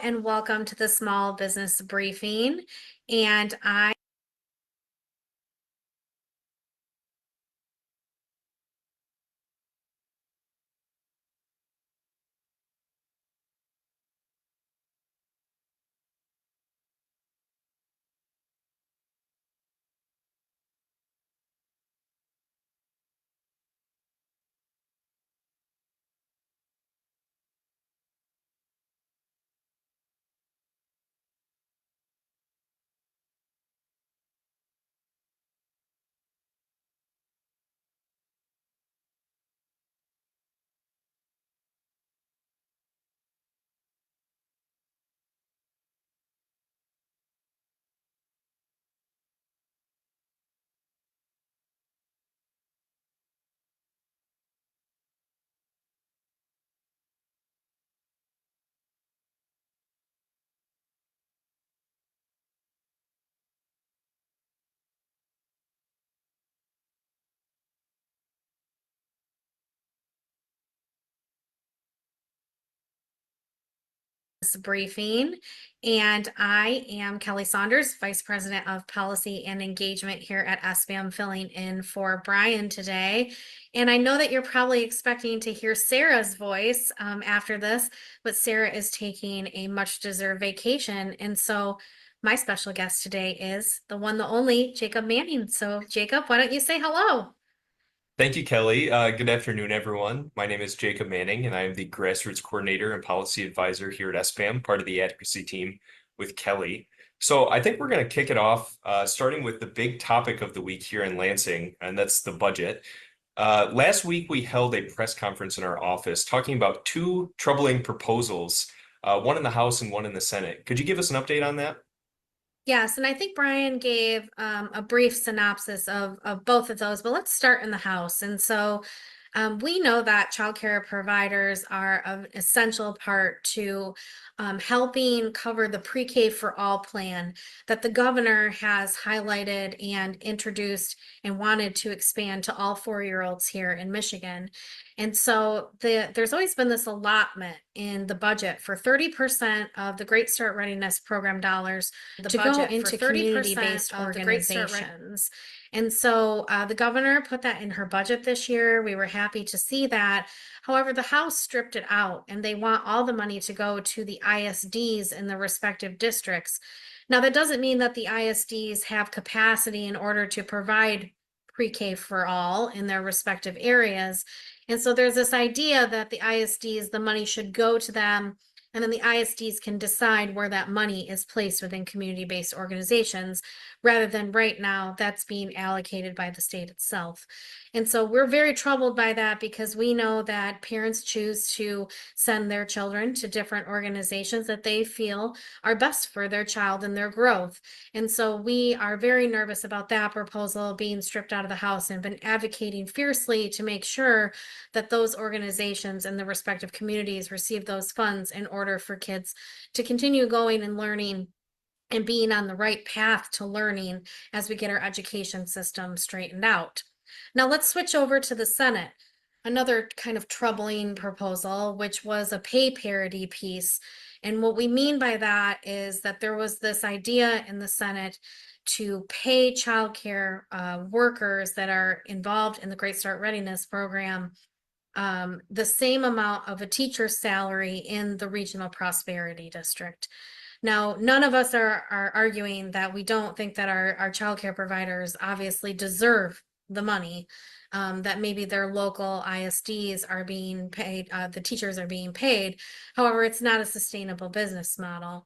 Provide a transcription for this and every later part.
And welcome to the Small Business Briefing. And I this briefing, and I am Kelli Saunders, Vice President of Policy and Engagement here at SBAM, filling in for Brian today. And I know that you're probably expecting to hear Sarah's voice after this, but Sarah is taking a much-deserved vacation. And so my special guest today is the one, the only, Jacob Manning. So Jacob, why don't you say hello? Thank you, Kelly. Good afternoon, everyone. My name is Jacob Manning, and I am the Grassroots Coordinator and Policy Advisor here at SBAM, part of the advocacy team with Kelly. So I think we're going to kick it off, starting with the big topic of the week here in Lansing, and that's the budget. Last week, we held a press conference in our office talking about two troubling proposals, one in the House and one in the Senate. Could you give us an update on that? Yes, and I think Brian gave a brief synopsis of both of those, but let's start in the house. And so we know that childcare providers are an essential part to helping cover the pre-K for all plan that the governor has highlighted and introduced and wanted to expand to all 4-year-olds here in Michigan. And so there's always been this allotment in the budget for 30% of the Great Start Readiness Program dollars to go into community-based organizations. And so the governor put that in her budget this year. We were happy to see that. However, the House stripped it out and they want all the money to go to the ISDs in the respective districts. Now, that doesn't mean that the ISDs have capacity in order to provide pre-K for all in their respective areas. And so there's this idea that the ISDs, the money should go to them, and then the ISDs can decide where that money is placed within community-based organizations, rather than right now that's being allocated by the state itself. And so we're very troubled by that because we know that parents choose to send their children to different organizations that they feel are best for their child and their growth. And so we are very nervous about that proposal being stripped out of the House and been advocating fiercely to make sure that those organizations and the respective communities receive those funds in order for kids to continue going and learning and being on the right path to learning as we get our education system straightened out. Now let's switch over to the Senate. Another kind of troubling proposal, which was a pay parity piece. And what we mean by that is that there was this idea in the Senate to pay childcare workers that are involved in the Great Start Readiness Program the same amount of a teacher's salary in the Regional Prosperity District. Now, none of us are arguing that we don't think that our childcare providers obviously deserve the money, that maybe their local ISDs are being paid, the teachers are being paid. However, it's not a sustainable business model.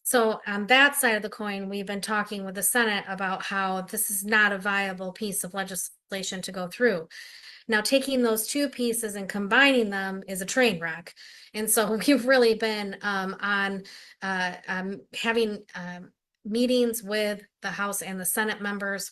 So on that side of the coin, we've been talking with the Senate about how this is not a viable piece of legislation to go through. Now, taking those two pieces and combining them is a train wreck. And so we've really been having meetings with the House and the Senate members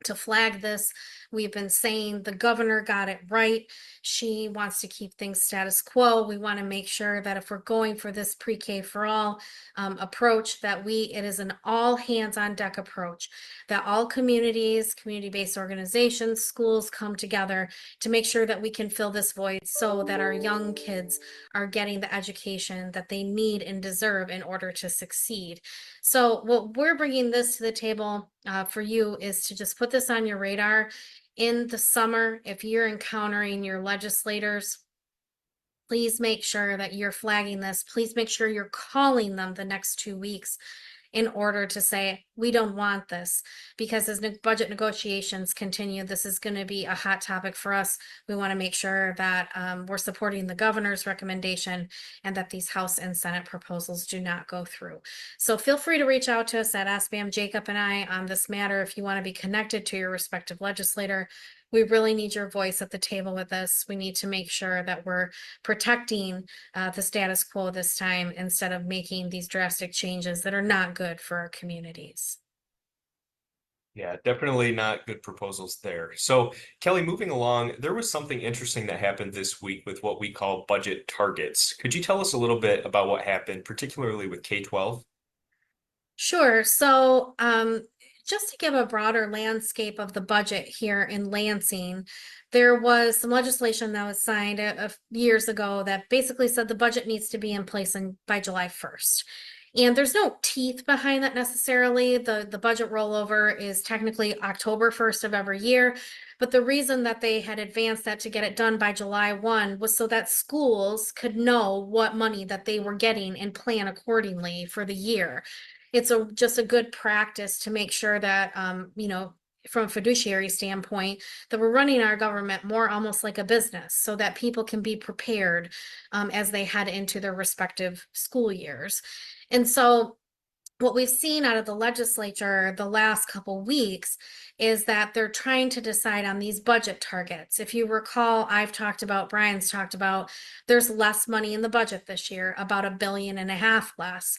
to flag this. We've been saying the governor got it right. She wants to keep things status quo. We want to make sure that if we're going for this pre-K for all approach, that it is an all hands on deck approach, that all communities, community-based organizations, schools come together to make sure that we can fill this void so that our young kids are getting the education that they need and deserve in order to succeed. So what we're bringing this to the table for you is to just put this on your radar in the summer. If you're encountering your legislators, please make sure that you're flagging this. Please make sure you're calling them the next 2 weeks in order to say, we don't want this, because as budget negotiations continue, this is going to be a hot topic for us. We want to make sure that we're supporting the governor's recommendation and that these House and Senate proposals do not go through. So feel free to reach out to us at SBAM, Jacob and I, on this matter if you want to be connected to your respective legislator. We really need your voice at the table with this. We need to make sure that we're protecting the status quo this time instead of making these drastic changes that are not good for our communities. Yeah, definitely not good proposals there. So, Kelli, moving along, there was something interesting that happened this week with what we call budget targets. Could you tell us a little bit about what happened, particularly with K-12? Sure. So, just to give a broader landscape of the budget here in Lansing, there was some legislation that was signed years ago that basically said the budget needs to be in place by July 1st. And there's no teeth behind that necessarily. The budget rollover is technically October 1st of every year. But the reason that they had advanced that to get it done by July 1 was so that schools could know what money that they were getting and plan accordingly for the year. It's just a good practice to make sure that, from a fiduciary standpoint, that we're running our government more almost like a business so that people can be prepared as they head into their respective school years. And so what we've seen out of the legislature the last couple weeks is that they're trying to decide on these budget targets. If you recall, Brian's talked about, there's less money in the budget this year, about $1.5 billion less.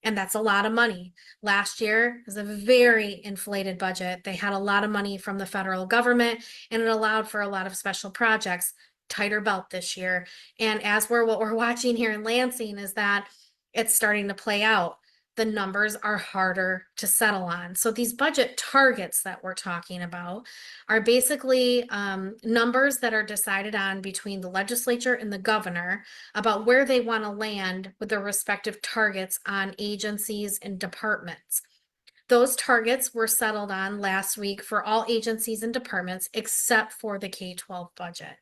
And that's a lot of money. Last year was a very inflated budget. They had a lot of money from the federal government, and it allowed for a lot of special projects. Tighter belt this year. And what we're watching here in Lansing is that it's starting to play out. The numbers are harder to settle on. So these budget targets that we're talking about are basically numbers that are decided on between the legislature and the governor about where they want to land with their respective targets on agencies and departments. Those targets were settled on last week for all agencies and departments except for the K-12 budget.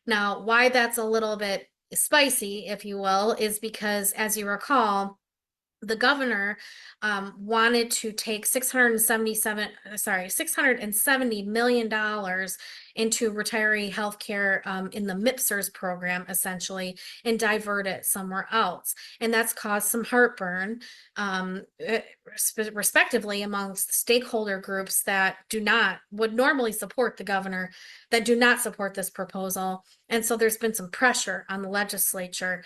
Now, why that's a little bit spicy, if you will, is because, as you recall, the governor wanted to take $670 million into retiree healthcare in the MIPSERS program, essentially, and divert it somewhere else. And that's caused some heartburn, respectively, amongst stakeholder groups that would normally support the governor, that do not support this proposal. And so there's been some pressure on the legislature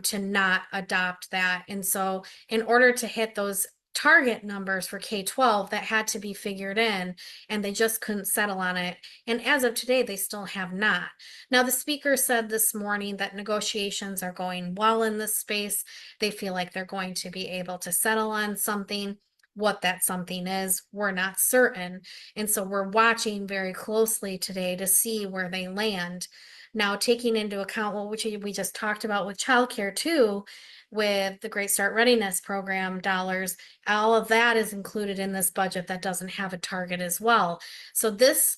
to not adopt that. And so in order to hit those target numbers for K-12, that had to be figured in, and they just couldn't settle on it. And as of today, they still have not. Now, the speaker said this morning that negotiations are going well in this space. They feel like they're going to be able to settle on something. What that something is, we're not certain. And so we're watching very closely today to see where they land. Now, taking into account what we just talked about with childcare too, with the Great Start Readiness Program dollars, all of that is included in this budget that doesn't have a target as well. So this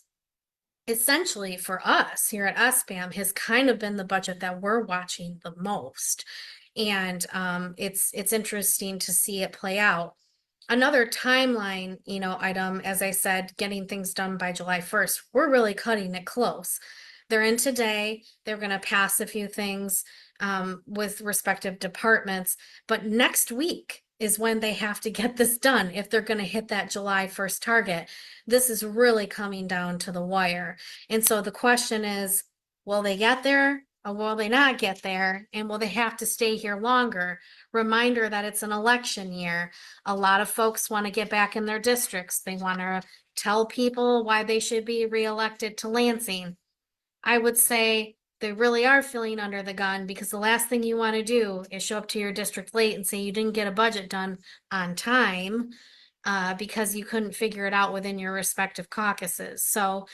essentially for us here at SBAM has kind of been the budget that we're watching the most. And it's interesting to see it play out. Another timeline, item, as I said, getting things done by July 1st, we're really cutting it close. They're in today. They're going to pass a few things with respective departments, but next week is when they have to get this done if they're going to hit that July 1st target. This is really coming down to the wire. And so the question is, will they get there? Will they not get there? And will they have to stay here longer? Reminder that it's an election year. A lot of folks want to get back in their districts. They want to tell people why they should be reelected to Lansing. I would say they really are feeling under the gun, because the last thing you want to do is show up to your district late and say you didn't get a budget done on time, because you couldn't figure it out within your respective caucuses. So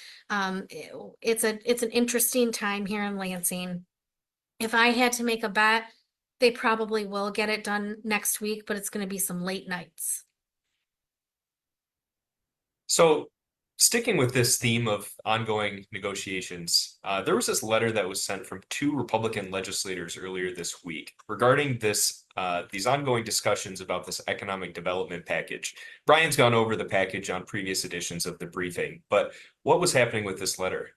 it's an interesting time here in Lansing. If I had to make a bet, they probably will get it done next week, but it's going to be some late nights. So, sticking with this theme of ongoing negotiations, there was this letter that was sent from two Republican legislators earlier this week regarding these ongoing discussions about this economic development package. Brian's gone over the package on previous editions of the briefing, but what was happening with this letter?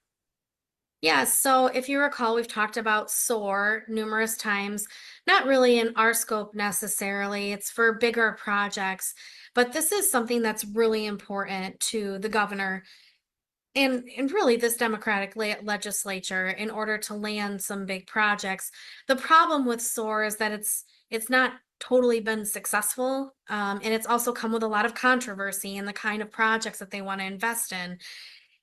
Yeah, so if you recall, we've talked about SOAR numerous times, not really in our scope necessarily. It's for bigger projects, but this is something that's really important to the governor and really this Democratic legislature in order to land some big projects. The problem with SOAR is that it's not totally been successful, and it's also come with a lot of controversy in the kind of projects that they want to invest in.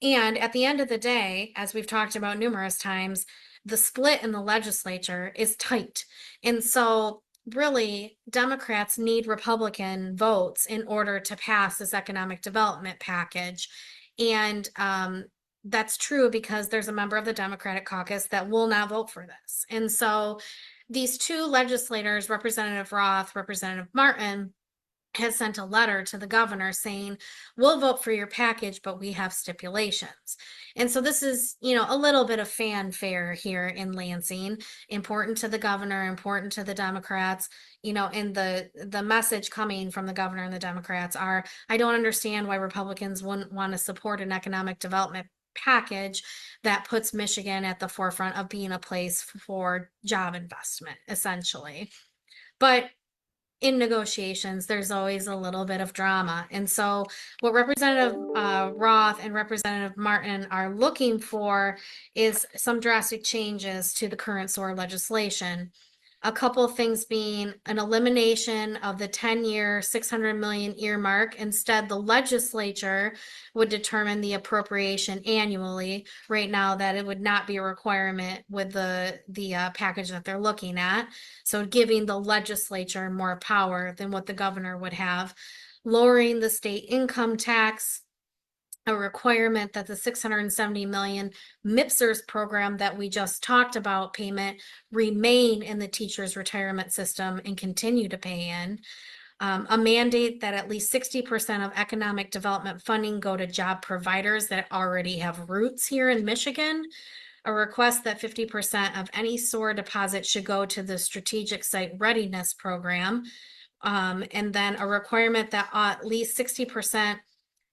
And at the end of the day, as we've talked about numerous times, the split in the legislature is tight. And so, really, Democrats need Republican votes in order to pass this economic development package. And that's true because there's a member of the Democratic caucus that will not vote for this. And so, these two legislators, Representative Roth, Representative Martin, has sent a letter to the governor saying, we'll vote for your package, but we have stipulations. And so this is, a little bit of fanfare here in Lansing, important to the governor, important to the Democrats, and the message coming from the governor and the Democrats are, I don't understand why Republicans wouldn't want to support an economic development package that puts Michigan at the forefront of being a place for job investment, essentially. But in negotiations, there's always a little bit of drama. And so what Representative Roth and Representative Martin are looking for is some drastic changes to the current SOAR legislation. A couple of things being an elimination of the 10-year 600 million earmark. Instead, the legislature would determine the appropriation annually. Right now, that it would not be a requirement with the package that they're looking at. So giving the legislature more power than what the governor would have. Lowering the state income tax, a requirement that the 670 million MIPSERS program that we just talked about payment remain in the teacher's retirement system and continue to pay in. A mandate that at least 60% of economic development funding go to job providers that already have roots here in Michigan. A request that 50% of any SOAR deposit should go to the Strategic Site Readiness Program. And then a requirement that at least 60%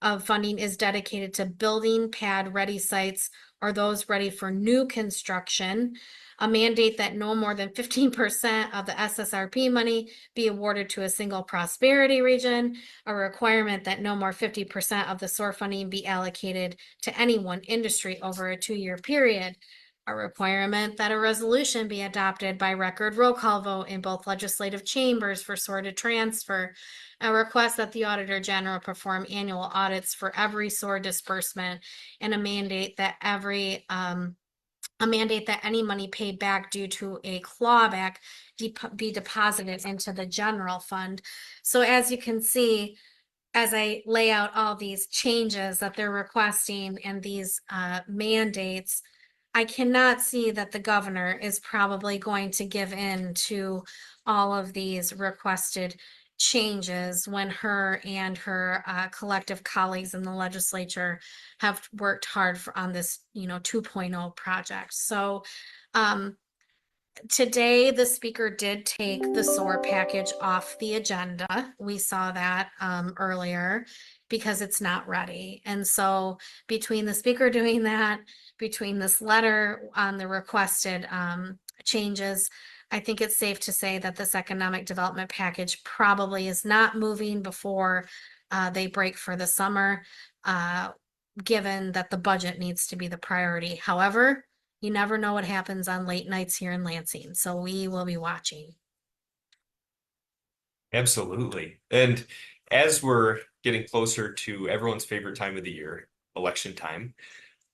of funding is dedicated to building pad ready sites or those ready for new construction. A mandate that no more than 15% of the SSRP money be awarded to a single prosperity region. A requirement that no more 50% of the SOAR funding be allocated to any one industry over a 2-year period. A requirement that a resolution be adopted by record roll call vote in both legislative chambers for SOAR to transfer. A request that the Auditor General perform annual audits for every SOAR disbursement, and a mandate that any money paid back due to a clawback be deposited into the general fund. So as you can see, as I lay out all these changes that they're requesting and these mandates, I cannot see that the governor is probably going to give in to all of these requested changes when her and her collective colleagues in the legislature have worked hard on this 2.0 project. So today, the speaker did take the SOAR package off the agenda. We saw that earlier because it's not ready. And so between the speaker doing that, between this letter on the requested changes, I think it's safe to say that this economic development package probably is not moving before they break for the summer, given that the budget needs to be the priority. However, you never know what happens on late nights here in Lansing. So we will be watching. Absolutely. And as we're getting closer to everyone's favorite time of the year, election time,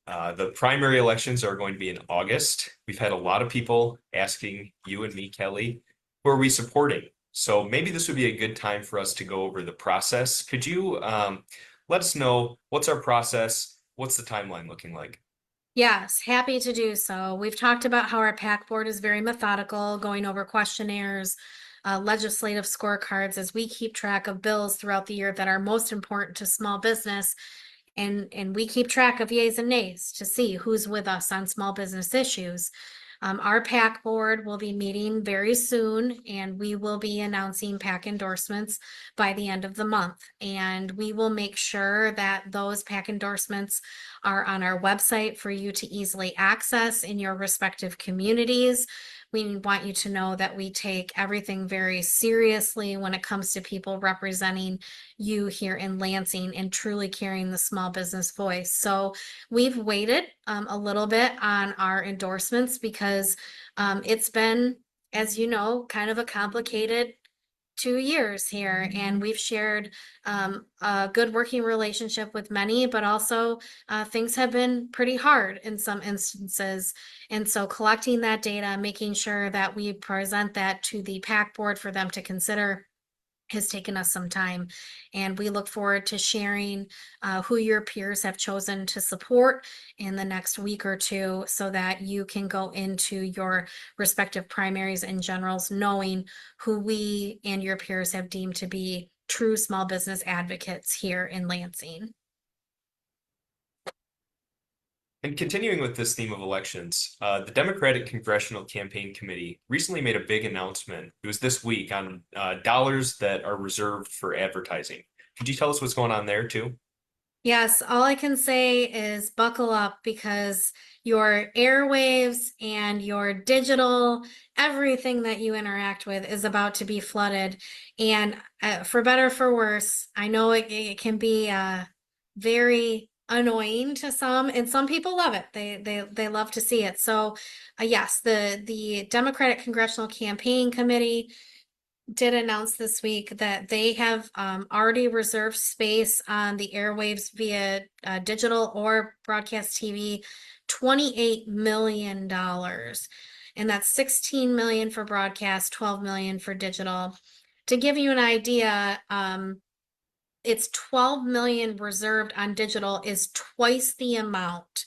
the primary elections are going to be in August. We've had a lot of people asking you and me, Kelli, who are we supporting? So maybe this would be a good time for us to go over the process. Could you let us know what's our process? What's the timeline looking like? Yes, happy to do so. We've talked about how our PAC board is very methodical, going over questionnaires, legislative scorecards as we keep track of bills throughout the year that are most important to small business. And we keep track of yays and nays to see who's with us on small business issues. Our PAC board will be meeting very soon, and we will be announcing PAC endorsements by the end of the month. And we will make sure that those PAC endorsements are on our website for you to easily access in your respective communities. We want you to know that we take everything very seriously when it comes to people representing you here in Lansing and truly carrying the small business voice. So we've waited a little bit on our endorsements because it's been, as you know, kind of a complicated 2 years here, and we've shared a good working relationship with many, but also things have been pretty hard in some instances. And so collecting that data, making sure that we present that to the PAC board for them to consider has taken us some time, and we look forward to sharing who your peers have chosen to support in the next week or two so that you can go into your respective primaries and generals knowing who we and your peers have deemed to be true small business advocates here in Lansing. And continuing with this theme of elections, the Democratic Congressional Campaign Committee recently made a big announcement. It was this week on dollars that are reserved for advertising. Could you tell us what's going on there too? Yes, all I can say is buckle up because your airwaves and your digital, everything that you interact with is about to be flooded. And for better or for worse, I know it can be very annoying to some, and some people love it. They love to see it. So yes, the Democratic Congressional Campaign Committee did announce this week that they have already reserved space on the airwaves via digital or broadcast TV, $28 million. And that's 16 million for broadcast, 12 million for digital. To give you an idea, it's 12 million reserved on digital is twice the amount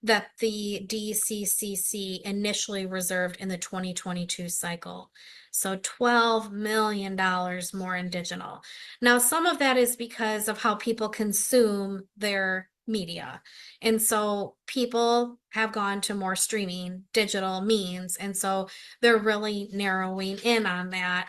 that the DCCC initially reserved in the 2022 cycle. So $12 million more in digital. Now, some of that is because of how people consume their media. And so people have gone to more streaming digital means. And so they're really narrowing in on that.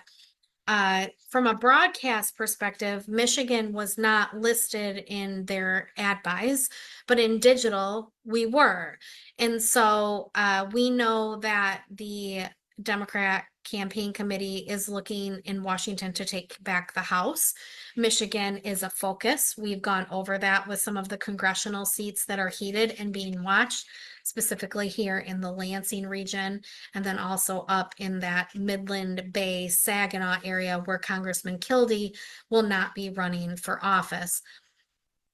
From a broadcast perspective, Michigan was not listed in their ad buys, but in digital, we were. And so we know that the Democrat campaign committee is looking in Washington to take back the House. Michigan is a focus. We've gone over that with some of the congressional seats that are heated and being watched, specifically here in the Lansing region, and then also up in that Midland Bay, Saginaw area where Congressman Kildee will not be running for office.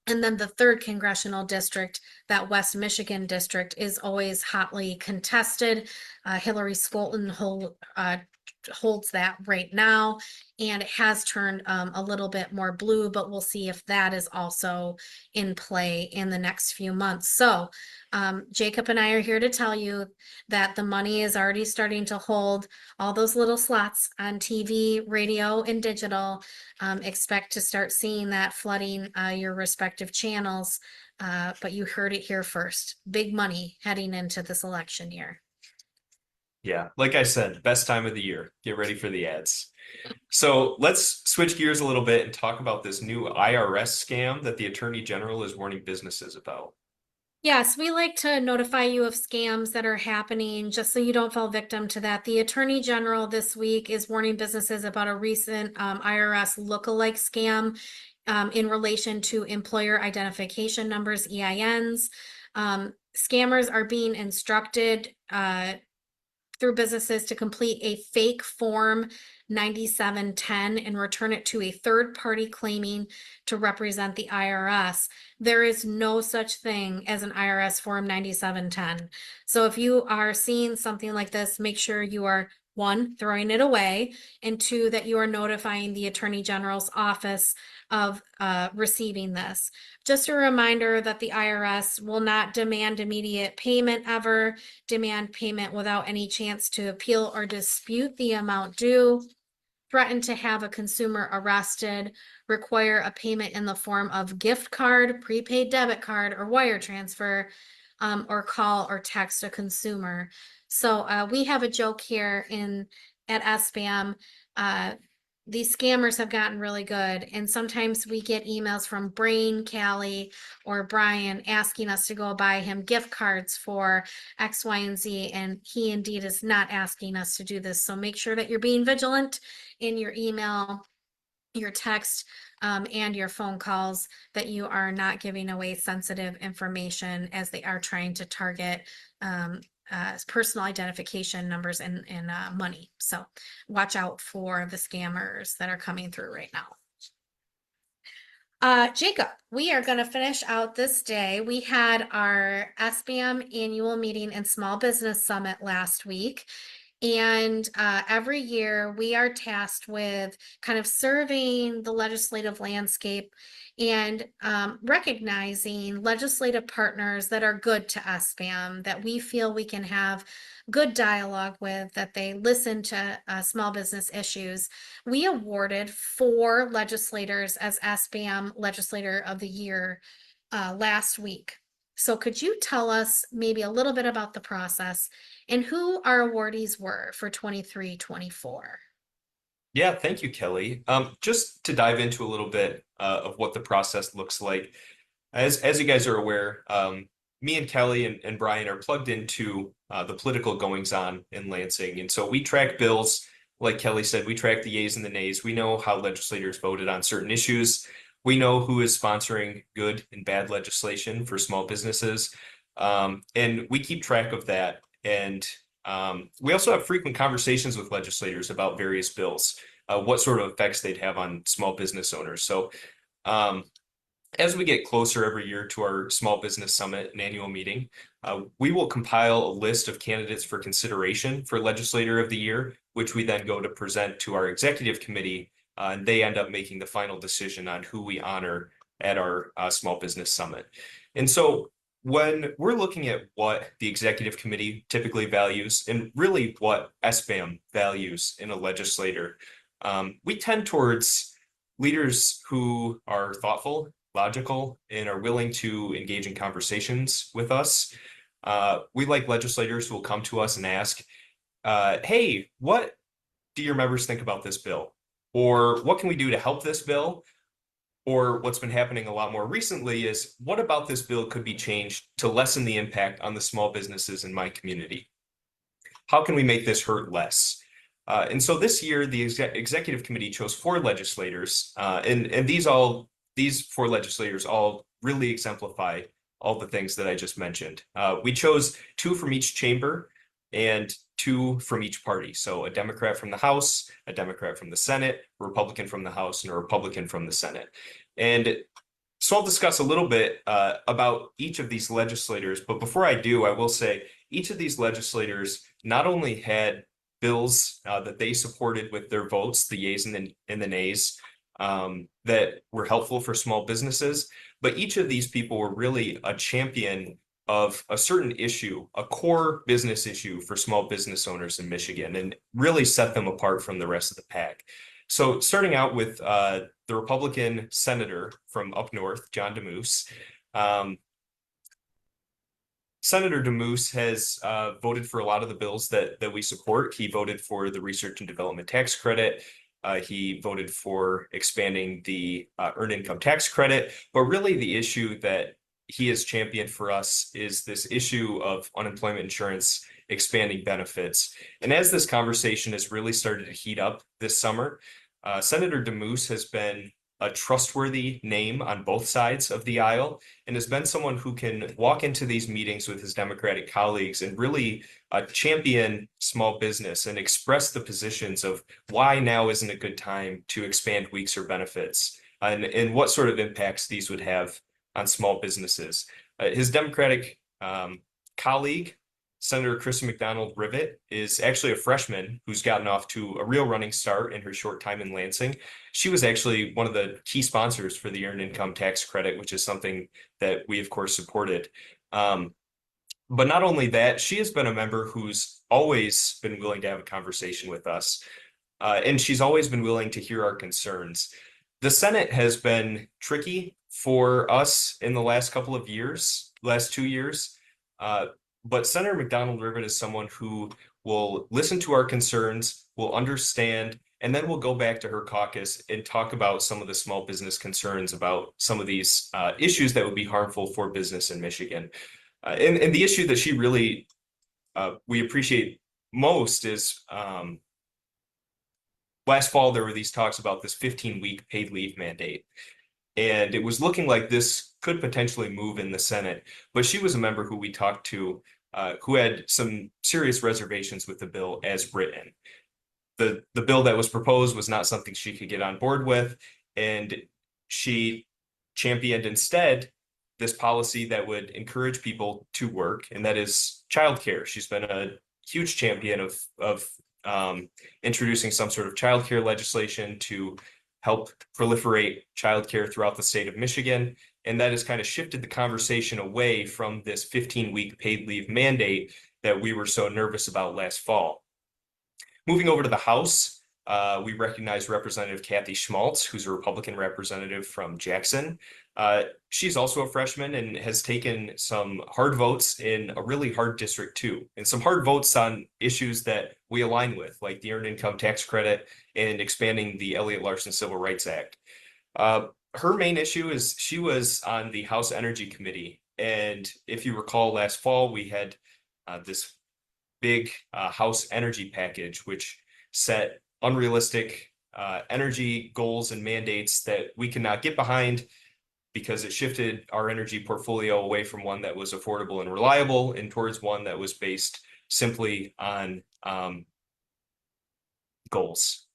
And then the third congressional district, that West Michigan district, is always hotly contested. Hillary Scholten holds that right now, and it has turned a little bit more blue, but we'll see if that is also in play in the next few months. So Jacob and I are here to tell you that the money is already starting to hold all those little slots on TV, radio, and digital. Expect to start seeing that flooding your respective channels, but you heard it here first. Big money heading into this election year. Yeah, like I said, best time of the year. Get ready for the ads. So let's switch gears a little bit and talk about this new IRS scam that the Attorney General is warning businesses about. Yes, we like to notify you of scams that are happening just so you don't fall victim to that. The Attorney General this week is warning businesses about a recent IRS lookalike scam in relation to employer identification numbers, EINs. scammers are being instructed through businesses to complete a fake form 9710 and return it to a third party claiming to represent the IRS. There is no such thing as an IRS form 9710. So if you are seeing something like this, make sure you are, one, throwing it away, and two, that you are notifying the Attorney General's office of receiving this. Just a reminder that the IRS will not demand immediate payment ever, demand payment without any chance to appeal or dispute the amount due, threaten to have a consumer arrested, require a payment in the form of gift card, prepaid debit card, or wire transfer, or call or text a consumer. So we have a joke here at SBAM. These scammers have gotten really good, and sometimes we get emails from Brain, Kelli, or Brian asking us to go buy him gift cards for X, Y, and Z, and he indeed is not asking us to do this. So make sure that you're being vigilant in your email, your text, and your phone calls, that you are not giving away sensitive information, as they are trying to target personal identification numbers and money. So watch out for the scammers that are coming through right now. Jacob, we are going to finish out this day. We had our SBAM annual meeting and small business summit last week. And every year we are tasked with kind of surveying the legislative landscape and recognizing legislative partners that are good to SBAM, that we feel we can have good dialogue with, that they listen to small business issues. We awarded 4 legislators as SBAM Legislator of the Year last week. So could you tell us maybe a little bit about the process and who our awardees were for 23-24? Yeah, thank you, Kelly. Just to dive into a little bit of what the process looks like. As you guys are aware, me and Kelly and Brian are plugged into the political goings-on in Lansing. And so we track bills. Like Kelly said, we track the yeas and the nays. We know how legislators voted on certain issues. We know who is sponsoring good and bad legislation for small businesses. And we keep track of that. And we also have frequent conversations with legislators about various bills, what sort of effects they'd have on small business owners. So as we get closer every year to our small business summit and annual meeting, we will compile a list of candidates for consideration for Legislator of the Year, which we then go to present to our executive committee, and they end up making the final decision on who we honor at our small business summit. And so when we're looking at what the executive committee typically values, and really what SBAM values in a legislator, we tend towards leaders who are thoughtful, logical, and are willing to engage in conversations with us. We like legislators who will come to us and ask, hey, what do your members think about this bill? Or what can we do to help this bill? Or what's been happening a lot more recently is, what about this bill could be changed to lessen the impact on the small businesses in my community? How can we make this hurt less? And so this year, the executive committee chose 4 legislators, and these 4 legislators all really exemplify all the things that I just mentioned. We chose 2 from each chamber and 2 from each party. So a Democrat from the House, a Democrat from the Senate, a Republican from the House, and a Republican from the Senate. And so I'll discuss a little bit about each of these legislators. But before I do, I will say each of these legislators not only had bills that they supported with their votes, the yeas and the nays, that were helpful for small businesses, but each of these people were really a champion of a certain issue, a core business issue for small business owners in Michigan, and really set them apart from the rest of the pack. So starting out with the Republican senator from up north, John DeMoose. Senator DeMoose has voted for a lot of the bills that we support. He voted for the research and development tax credit. He voted for expanding the earned income tax credit. But really the issue that he has championed for us is this issue of unemployment insurance expanding benefits. And as this conversation has really started to heat up this summer, Senator DeMoose has been a trustworthy name on both sides of the aisle and has been someone who can walk into these meetings with his Democratic colleagues and really champion small business and express the positions of why now isn't a good time to expand weeks or benefits and what sort of impacts these would have on small businesses. His Democratic colleague, Senator Kristen McDonald Rivet, is actually a freshman who's gotten off to a real running start in her short time in Lansing. She was actually one of the key sponsors for the Earned Income Tax Credit, which is something that we, of course, supported. But not only that, she has been a member who's always been willing to have a conversation with us. And she's always been willing to hear our concerns. The Senate has been tricky for us in the last couple of years, last 2 years. But Senator McDonald Rivet is someone who will listen to our concerns, will understand, and then we'll go back to her caucus and talk about some of the small business concerns about some of these issues that would be harmful for business in Michigan. And the issue that she really we appreciate most is last fall there were these talks about this 15-week paid leave mandate. And it was looking like this could potentially move in the Senate. But she was a member who we talked to who had some serious reservations with the bill as written. The bill that was proposed was not something she could get on board with. And she championed instead this policy that would encourage people to work, and that is childcare. She's been a huge champion of introducing some sort of childcare legislation to help proliferate childcare throughout the state of Michigan. And that has kind of shifted the conversation away from this 15-week paid leave mandate that we were so nervous about last fall. Moving over to the House, we recognize Representative Kathy Schmaltz, who's a Republican representative from Jackson. She's also a freshman and has taken some hard votes in a really hard district too, and some hard votes on issues that we align with, like the Earned Income Tax Credit and expanding the Elliott Larson Civil Rights Act. Her main issue is she was on the House Energy Committee, and if you recall last fall, we had this big House energy package, which set unrealistic energy goals and mandates that we cannot get behind because it shifted our energy portfolio away from one that was affordable and reliable and towards one that was based simply on goals.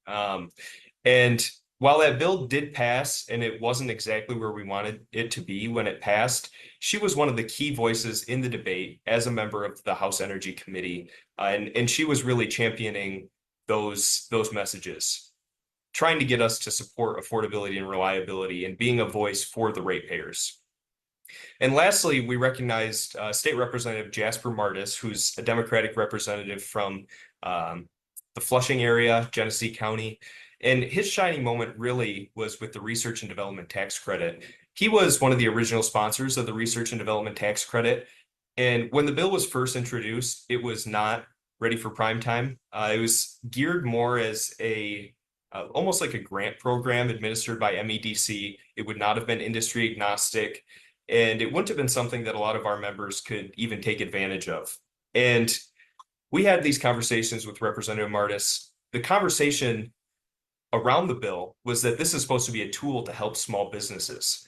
And while that bill did pass and it wasn't exactly where we wanted it to be when it passed, she was one of the key voices in the debate as a member of the House Energy Committee. And she was really championing those messages, trying to get us to support affordability and reliability and being a voice for the ratepayers. And lastly, we recognized State Representative Jasper Martis, who's a Democratic representative from the Flushing area, Genesee County. And his shining moment really was with the Research and Development Tax Credit. He was one of the original sponsors of the Research and Development Tax Credit. And when the bill was first introduced, it was not ready for prime time. It was geared more as almost like a grant program administered by MEDC. It would not have been industry agnostic, and it wouldn't have been something that a lot of our members could even take advantage of. And we had these conversations with Representative Martis. The conversation around the bill was that this is supposed to be a tool to help small businesses.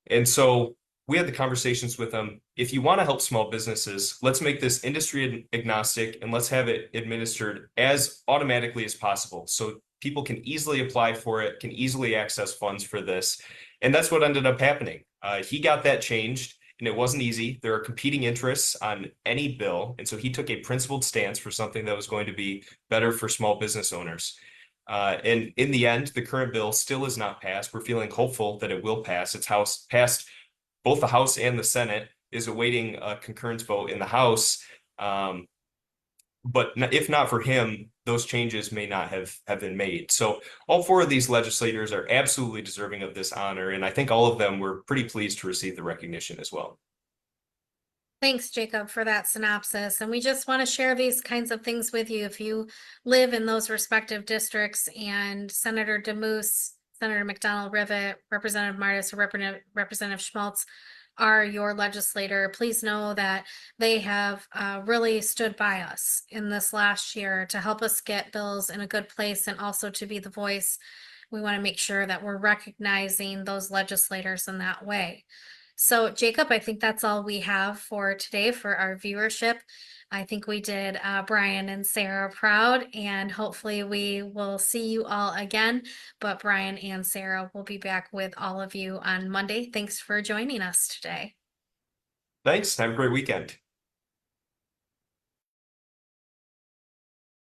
And so we had the conversations with them. If you want to help small businesses, let's make this industry agnostic and let's have it administered as automatically as possible so people can easily apply for it, can easily access funds for this. And that's what ended up happening. He got that changed, and it wasn't easy. There are competing interests on any bill. And so he took a principled stance for something that was going to be better for small business owners. And in the end, the current bill still is not passed. We're feeling hopeful that it will pass. It's passed, both the House and the Senate is awaiting a concurrence vote in the House. But if not for him, those changes may not have been made. So all four of these legislators are absolutely deserving of this honor. And I think all of them were pretty pleased to receive the recognition as well. Thanks, Jacob, for that synopsis. And we just want to share these kinds of things with you. If you live in those respective districts and Senator DeMoose, Senator McDonald Rivet, Representative Martis, or Representative Schmaltz are your legislator, please know that they have really stood by us in this last year to help us get bills in a good place and also to be the voice we want to make sure that we're recognizing those legislators in that way. So Jacob, I think that's all we have for today for our viewership. I think we did Brian and Sarah proud, and hopefully we will see you all again. But Brian and Sarah will be back with all of you on Monday. Thanks for joining us today. Thanks. Have a great weekend.